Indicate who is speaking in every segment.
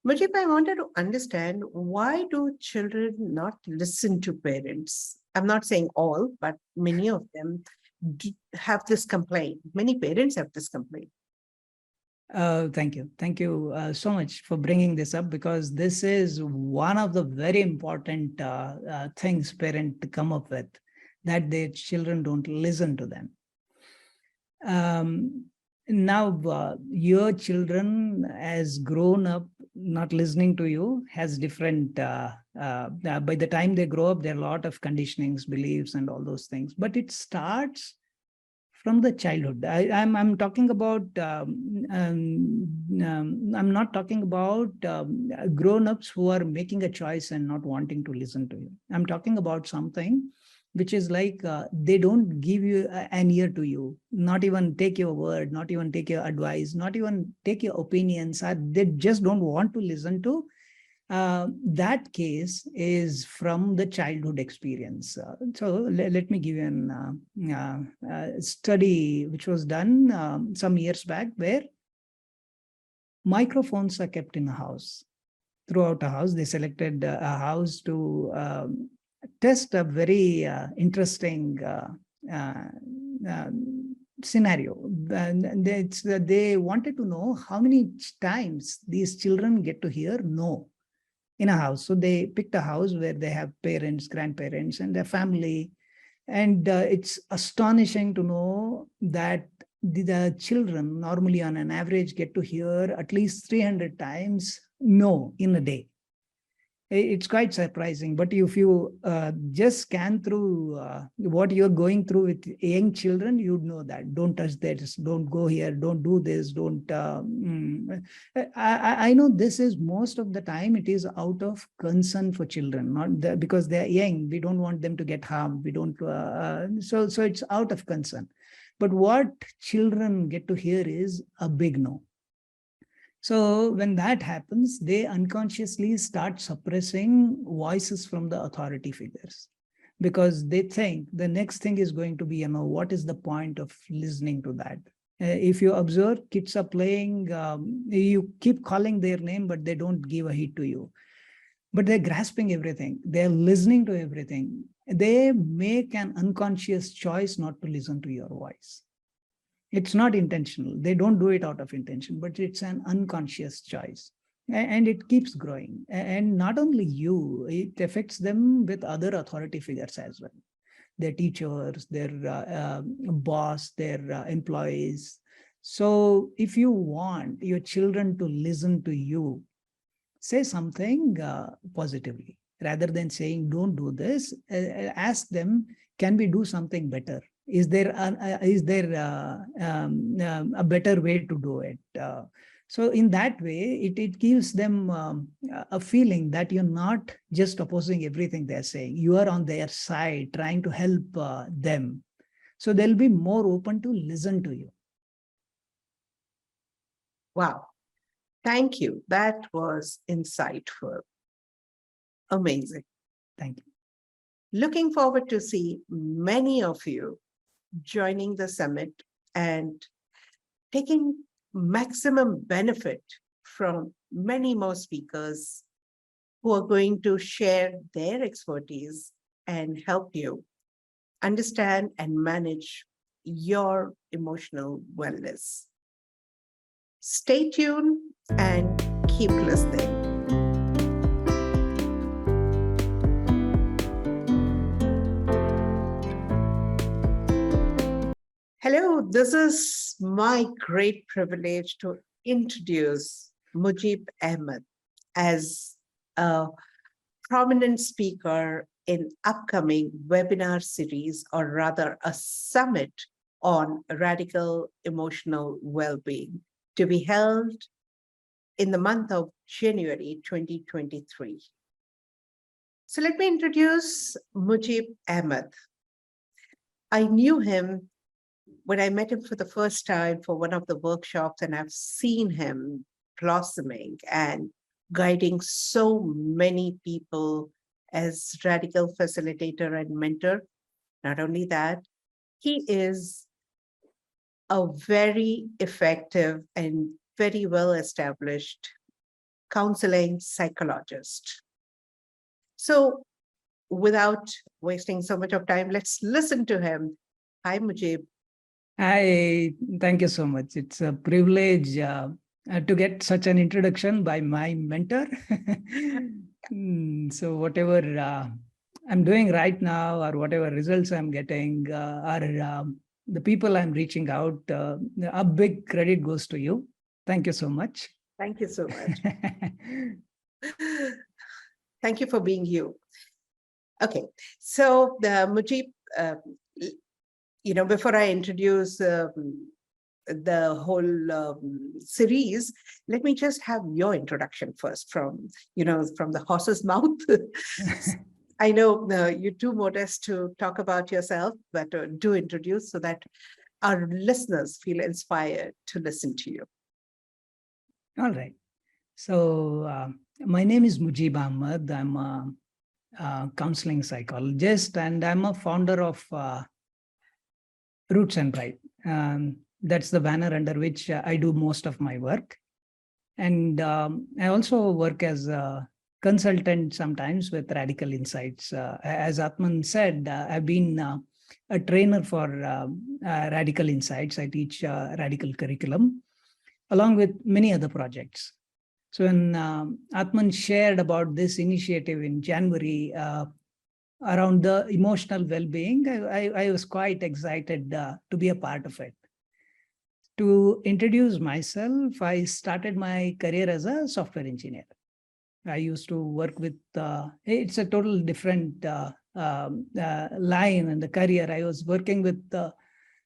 Speaker 1: Mujeeb, I wanted to understand, why do children not listen to parents? I'm not saying all, but many of them have this complaint. Many parents have this complaint.
Speaker 2: Thank you. Thank you so much for bringing this up, because this is one of the very important things parents come up with, that their children don't listen to them. Now, your children has grown up not listening to you, has different, by the time they grow up, there are a lot of conditionings, beliefs, and all those things. But it starts from the childhood. I'm talking about, I'm not talking about grown-ups who are making a choice and not wanting to listen to you. I'm talking about something which is like they don't give you an ear to you, not even take your word, not even take your advice, not even take your opinions. They just don't want to listen to. That case is from the childhood experience. So let me give you an study which was done some years back, where microphones are kept in a house. Throughout a house, they selected a house to test a very interesting uh, uh, scenario. And they wanted to know how many times these children get to hear no in a house. So they picked a house where they have parents, grandparents, and their family. And it's astonishing to know that the children normally on an average get to hear at least 300 times no in a day. It's quite surprising. But if you just scan through what you're going through with young children, you'd know that. Don't touch this, don't go here, don't do this, don't. I know this is most of the time it is out of concern for children, not because they're young. We don't want them to get harmed. We don't. So it's out of concern. But what children get to hear is a big no. So when that happens, they unconsciously start suppressing voices from the authority figures, because they think the next thing is going to be, what is the point of listening to that? If you observe, kids are playing, you keep calling their name, but they don't give a heed to you. But they're grasping everything. They're listening to everything. They make an unconscious choice not to listen to your voice. It's not intentional. They don't do it out of intention, but it's an unconscious choice. And it keeps growing. And not only you, it affects them with other authority figures as well. Their teachers, their boss, their employees. So if you want your children to listen to you, say something positively. Rather than saying, don't do this, ask them, can we do something better? Is there a better way to do it? So in that way, it gives them a feeling that you're not just opposing everything they're saying. You are on their side, trying to help them. So they'll be more open to listen to you.
Speaker 1: Wow. Thank you. That was insightful. Amazing.
Speaker 2: Thank you.
Speaker 1: Looking forward to see many of you joining the summit and taking maximum benefit from many more speakers who are going to share their expertise and help you understand and manage your emotional wellness. Stay tuned and keep listening. Hello, this is my great privilege to introduce Mujeeb Ahmed as a prominent speaker in upcoming webinar series, or rather a summit on Redikall Emotional Wellbeing, to be held in the month of January 2023. So let me introduce Mujeeb Ahmed. I knew him when I met him for the first time for one of the workshops, and I've seen him blossoming and guiding so many people as Redikall facilitator and mentor. Not only that, he is a very effective and very well established counseling psychologist. So, without wasting so much of time, let's listen to him. Hi, Mujeeb.
Speaker 2: Thank you so much. It's a privilege to get such an introduction by my mentor. So whatever I'm doing right now, or whatever results I'm getting, or the people I'm reaching out, a big credit goes to you. Thank you so much.
Speaker 1: Thank you so much. Thank you for being you. Okay, so Mujeeb, before I introduce the whole series, let me just have your introduction first from the horse's mouth. I know you're too modest to talk about yourself, but do introduce so that our listeners feel inspired to listen to you.
Speaker 2: All right. So my name is Mujeeb Ahmed. I'm a counseling psychologist, and I'm a founder of Roots and Right. That's the banner under which I do most of my work. And I also work as a consultant sometimes with Redikall Insights. As Atman said, I've been a trainer for Redikall Insights. I teach Redikall curriculum along with many other projects. So when Atman shared about this initiative in January around the emotional well-being, I was quite excited to be a part of it. To introduce myself, I started my career as a software engineer. I used to work with, it's a total different line in the career. I was working with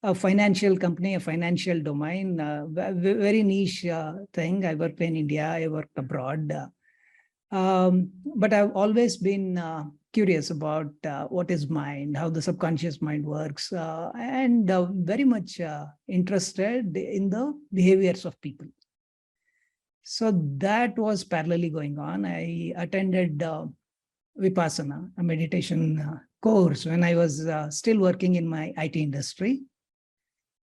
Speaker 2: a financial company, a financial domain, very niche thing. I worked in India, I worked abroad. But I've always been curious about what is mind, how the subconscious mind works, and very much interested in the behaviors of people. So that was parallelly going on. I attended Vipassana, a meditation course, when I was still working in my IT industry.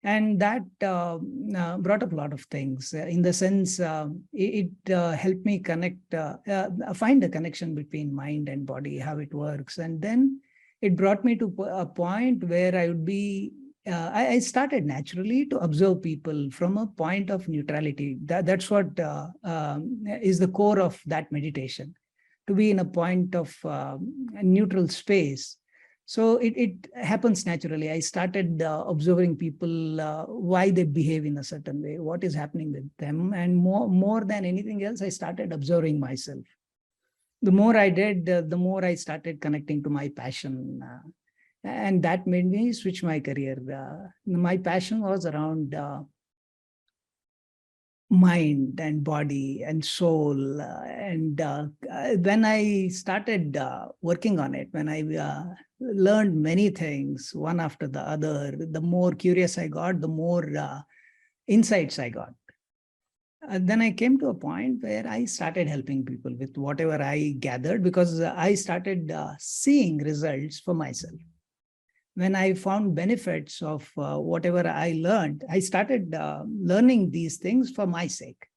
Speaker 2: And that brought up a lot of things in the sense it helped me find a connection between mind and body, how it works. And then it brought me to a point where I would be, I started naturally to observe people from a point of neutrality. That's what is the core of that meditation, to be in a point of neutral space. So it happens naturally. I started observing people, why they behave in a certain way, what is happening with them. And more than anything else, I started observing myself. The more I did, the more I started connecting to my passion. And that made me switch my career. My passion was around mind and body and soul. And when I started working on it, when I learned many things, one after the other, the more curious I got, the more insights I got. Then I came to a point where I started helping people with whatever I gathered, because I started seeing results for myself. When I found benefits of whatever I learned, I started learning these things for my sake.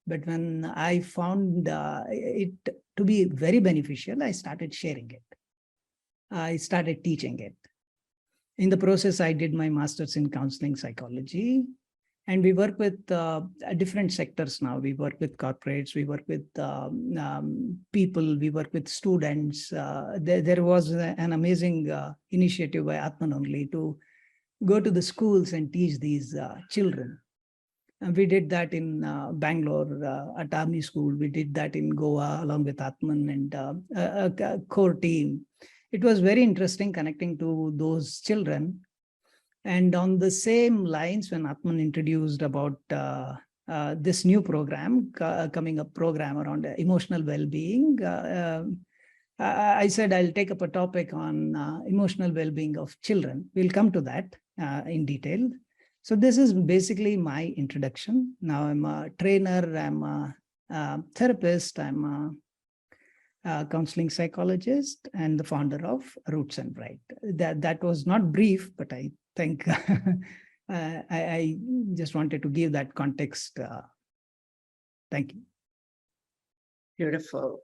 Speaker 2: But when I found it to be very beneficial, I started sharing it. I started teaching it. In the process, I did my master's in counseling psychology. And we work with different sectors now. We work with corporates, we work with people, we work with students. There was an amazing initiative by Atman only to go to the schools and teach these children. And we did that in Bangalore at Army School. We did that in Goa along with Atman and a core team. It was very interesting connecting to those children. And on the same lines, when Atman introduced about this new program, coming up program around emotional well-being, I said I'll take up a topic on emotional well-being of children. We'll come to that in detail. So this is basically my introduction. Now I'm a trainer, I'm a therapist, I'm a counseling psychologist, and the founder of Roots and Right. That was not brief, but I think I just wanted to give that context. Thank you.
Speaker 1: Beautiful.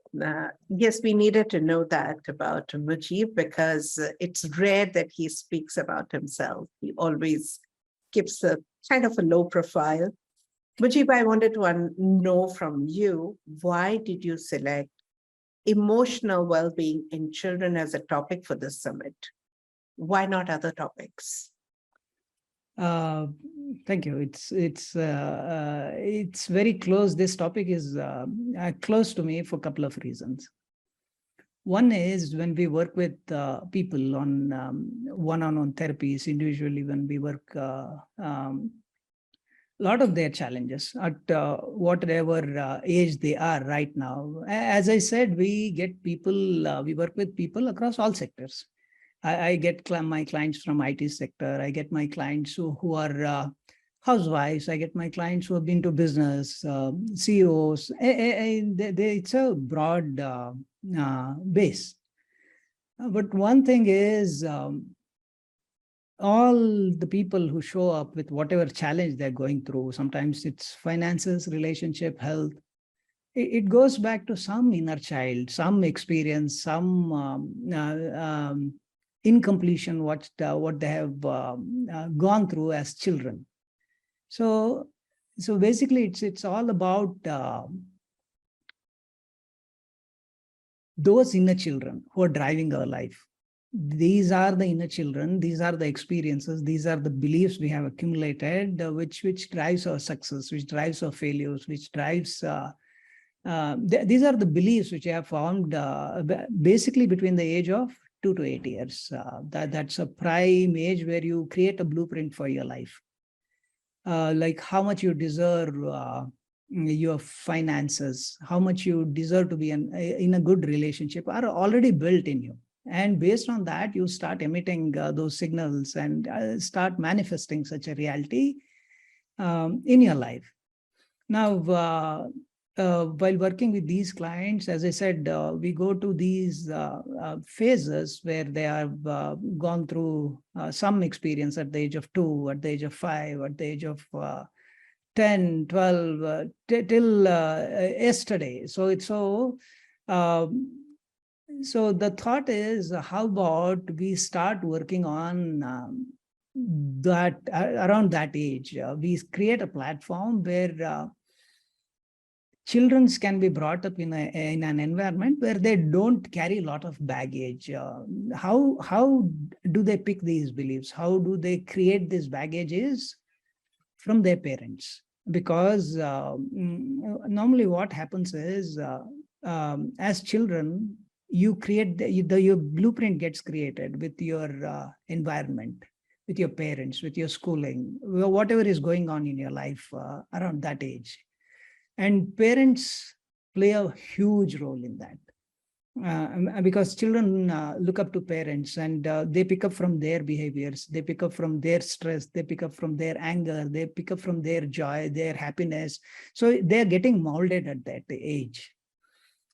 Speaker 1: Yes, we needed to know that about Mujeeb because it's rare that he speaks about himself. He always keeps a kind of a low profile. Mujeeb, I wanted to know from you, why did you select emotional well-being in children as a topic for this summit? Why not other topics?
Speaker 2: Uh, Thank you. It's very close. This topic is close to me for a couple of reasons. One is when we work with people on one-on-one therapies, individually, when we work a lot of their challenges at whatever age they are right now. As I said, we get people, we work with people across all sectors. I get my clients from IT sector. I get my clients who are housewives. I get my clients who have been to business, CEOs. It's a broad base. But one thing is, all the people who show up with whatever challenge they're going through, sometimes it's finances, relationship, health, it goes back to some inner child, some experience, some incompletion, what they have gone through as children. So basically it's all about those inner children who are driving our life. These are the inner children, these are the experiences, these are the beliefs we have accumulated, which drives our success, which drives our failures, which drives these are the beliefs which I have formed basically between the age of 2 to 8 years. That's a prime age where you create a blueprint for your life. Like how much you deserve your finances, how much you deserve to be in a good relationship are already built in you. And based on that, you start emitting those signals and start manifesting such a reality in your life. Now, while working with these clients, as I said, we go to these phases where they have gone through some experience at the age of 2, at the age of 5, at the age of 10, 12, till yesterday. So it's so the thought is, how about we start working on that around that age? We create a platform where children can be brought up in an environment where they don't carry a lot of baggage. How do they pick these beliefs? How do they create this baggage? Is from their parents. Because normally what happens is, as children, you create your blueprint gets created with your environment, with your parents, with your schooling, whatever is going on in your life around that age. And parents play a huge role in that. Because children look up to parents, and they pick up from their behaviors, they pick up from their stress, they pick up from their anger, they pick up from their joy, their happiness. So they're getting molded at that age.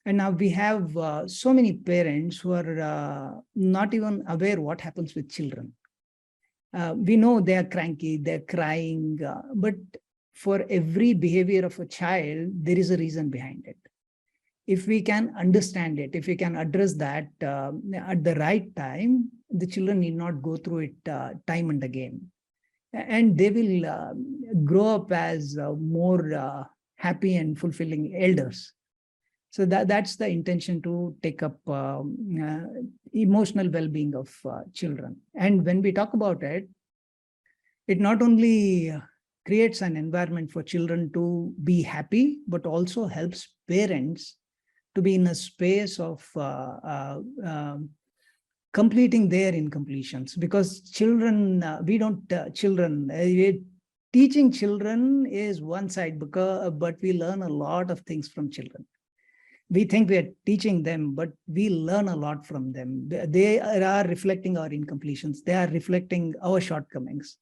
Speaker 2: And now we have so many parents who are not even aware what happens with children. We know they are cranky, they're crying, but for every behavior of a child, there is a reason behind it. If we can understand it, if we can address that at the right time, the children need not go through it time and again. And they will grow up as more happy and fulfilling elders. So that's the intention, to take up emotional well-being of children. And when we talk about it, it not only creates an environment for children to be happy, but also helps parents to be in a space of completing their incompletions. Because children, teaching children is one side, but we learn a lot of things from children. We think we are teaching them, but we learn a lot from them. They are reflecting our incompletions. They are reflecting our shortcomings.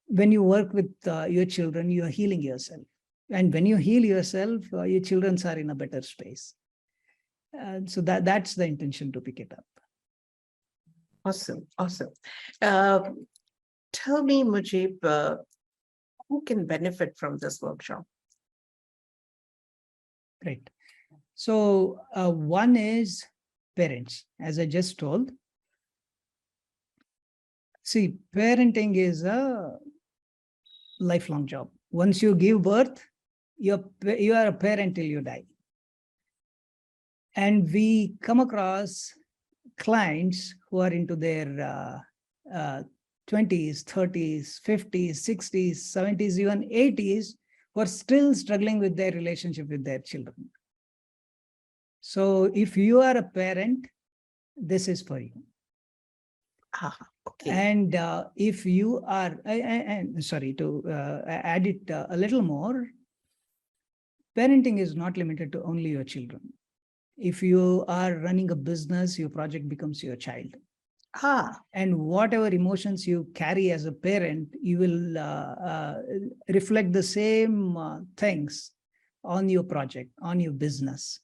Speaker 2: When you work with your children, you are healing yourself. And when you heal yourself, your children are in a better space. So that's the intention, to pick it up.
Speaker 1: Awesome, awesome. Tell me, Mujeeb, who can benefit from this workshop?
Speaker 2: Great. So one is parents, as I just told. See, parenting is a lifelong job. Once you give birth, you are a parent till you die. And we come across clients who are into their 20s, 30s, 50s, 60s, 70s, even 80s, who are still struggling with their relationship with their children. So if you are a parent, this is for you.
Speaker 1: Okay.
Speaker 2: And if you are, and sorry to add it a little more, parenting is not limited to only your children. If you are running a business, your project becomes your child. And whatever emotions you carry as a parent, you will reflect the same things on your project, on your business.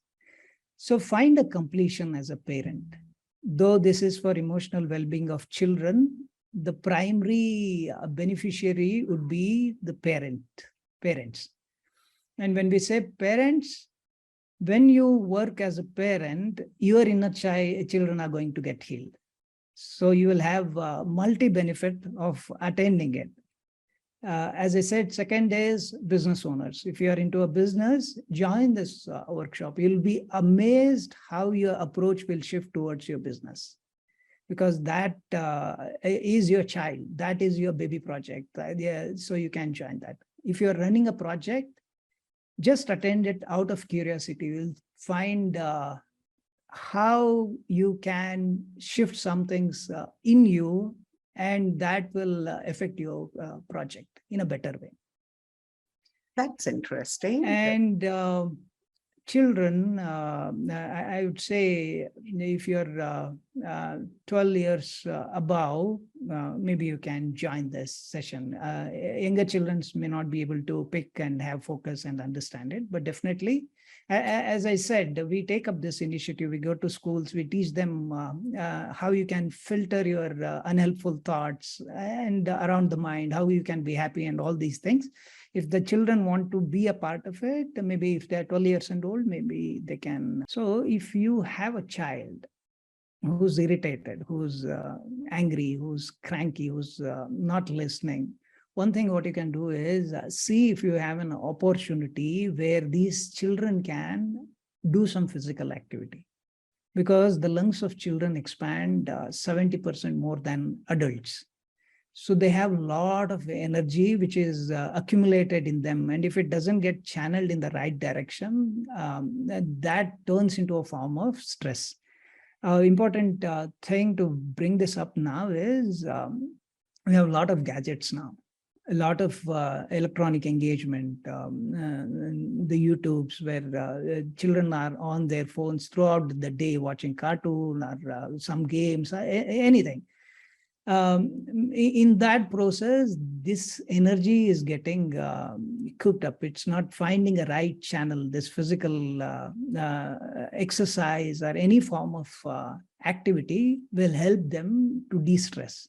Speaker 2: So find a completion as a parent. Though this is for emotional well-being of children, the primary beneficiary would be the parents. And when we say parents, when you work as a parent, your inner children are going to get healed. So you will have multi-benefit of attending it. As I said, second is business owners. If you are into a business, join this workshop. You'll be amazed how your approach will shift towards your business, because that is your child. That is your baby project. So you can join that. If you're running a project, just attend it out of curiosity. You'll find how you can shift some things in you, and that will affect your project in a better way.
Speaker 1: That's interesting.
Speaker 2: And children, I would say, if you're 12 years above, maybe you can join this session. Younger children may not be able to pick and have focus and understand it, but definitely, as I said, we take up this initiative. We go to schools, we teach them how you can filter your unhelpful thoughts and around the mind, how you can be happy and all these things. If the children want to be a part of it, maybe if they're 12 years and old, maybe they can. So if you have a child who's irritated, who's angry, who's cranky, who's not listening, one thing what you can do is see if you have an opportunity where these children can do some physical activity, because the lungs of children expand 70% more than adults. So they have a lot of energy which is accumulated in them. And if it doesn't get channeled in the right direction, that turns into a form of stress. Important thing to bring this up now is we have a lot of gadgets now, a lot of electronic engagement, the YouTubes where children are on their phones throughout the day watching cartoon or some games, anything. In that process, this energy is getting cooked up. It's not finding a right channel. This physical exercise or any form of activity will help them to de-stress.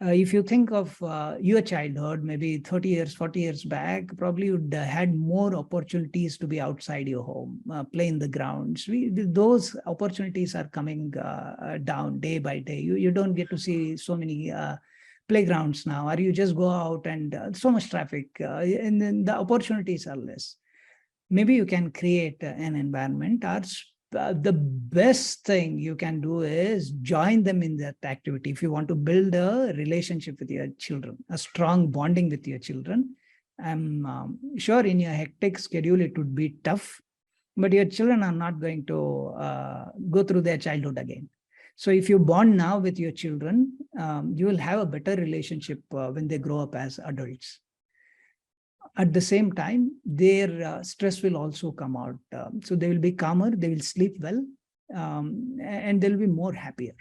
Speaker 2: If you think of your childhood, maybe 30 years, 40 years back, probably you'd had more opportunities to be outside your home, play in the grounds. Those opportunities are coming down day by day. You don't get to see so many playgrounds now, or you just go out and so much traffic, and then the opportunities are less. Maybe you can create an environment, or the best thing you can do is join them in that activity. If you want to build a relationship with your children, a strong bonding with your children, I'm sure in your hectic schedule it would be tough, but your children are not going to go through their childhood again. So if you bond now with your children, you will have a better relationship when they grow up as adults. At the same time, their stress will also come out. So they will be calmer, they will sleep well, and they'll be more happier.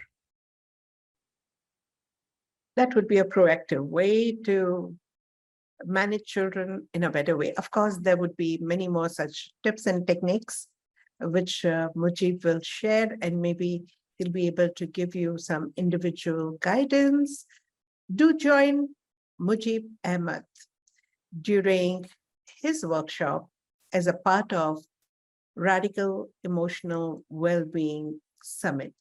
Speaker 1: That would be a proactive way to manage children in a better way. Of course, there would be many more such tips and techniques, which Mujeeb will share, and maybe he'll be able to give you some individual guidance. Do join Mujeeb Ahmed during his workshop as a part of Redikall Emotional Wellbeing Summit.